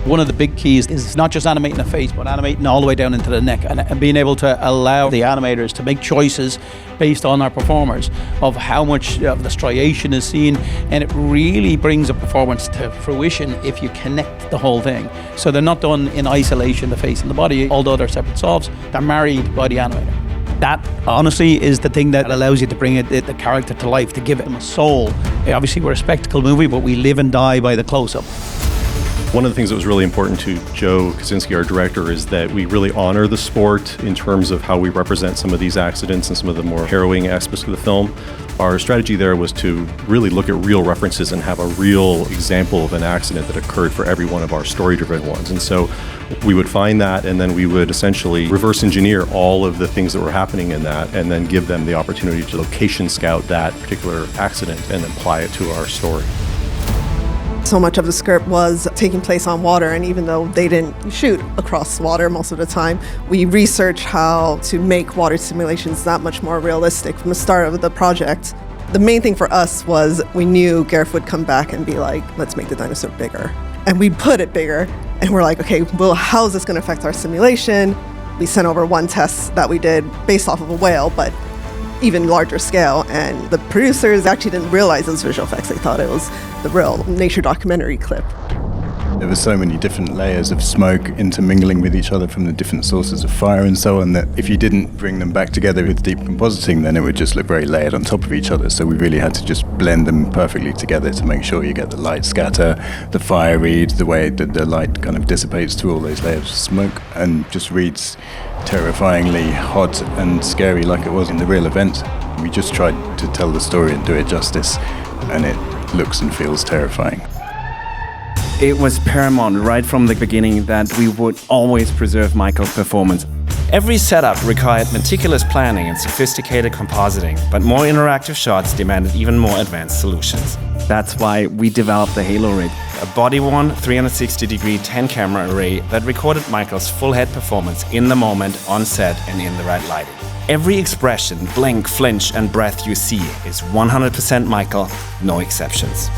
One of the big keys is not just animating a face, but animating all the way down into the neck and being able to allow the animators to make choices based on our performers of how much of the striation is seen, and it really brings a performance to fruition if you connect the whole thing. So they're not done in isolation, the face and the body, although they're separate solves, they're married by the animator. That, honestly, is the thing that allows you to bring the character to life, to give him a soul. Obviously, we're a spectacle movie, but we live and die by the close-up. One of the things that was really important to Joe Kosinski, our director, is that we really honor the sport in terms of how we represent some of these accidents and some of the more harrowing aspects of the film. Our strategy there was to really look at real references and have a real example of an accident that occurred for every one of our story-driven ones. And so we would find that, and then we would essentially reverse engineer all of the things that were happening in that, and then give them the opportunity to location scout that particular accident and apply it to our story. So much of the script was taking place on water, and even though they didn't shoot across water most of the time, we researched how to make water simulations that much more realistic from the start of the project. The main thing for us was we knew Gareth would come back and be like, let's make the dinosaur bigger. And we put it bigger, and we're like, okay, well, how is this going to affect our simulation? We sent over one test that we did based off of a whale, but even larger scale, and the producers actually didn't realize it was visual effects. They thought it was the real nature documentary clip. There were so many different layers of smoke intermingling with each other from the different sources of fire and so on, that if you didn't bring them back together with deep compositing, then it would just look very layered on top of each other. So we really had to just blend them perfectly together to make sure you get the light scatter, the fire read, the way that the light kind of dissipates through all those layers of smoke, and just reads terrifyingly hot and scary like it was in the real event. We just tried to tell the story and do it justice, and it looks and feels terrifying. It was paramount right from the beginning that we would always preserve Michael's performance. Every setup required meticulous planning and sophisticated compositing, but more interactive shots demanded even more advanced solutions. That's why we developed the Halo rig, a body-worn 360-degree 10-camera array that recorded Michael's full head performance in the moment, on set, and in the right lighting. Every expression, blink, flinch, and breath you see is 100% Michael, no exceptions.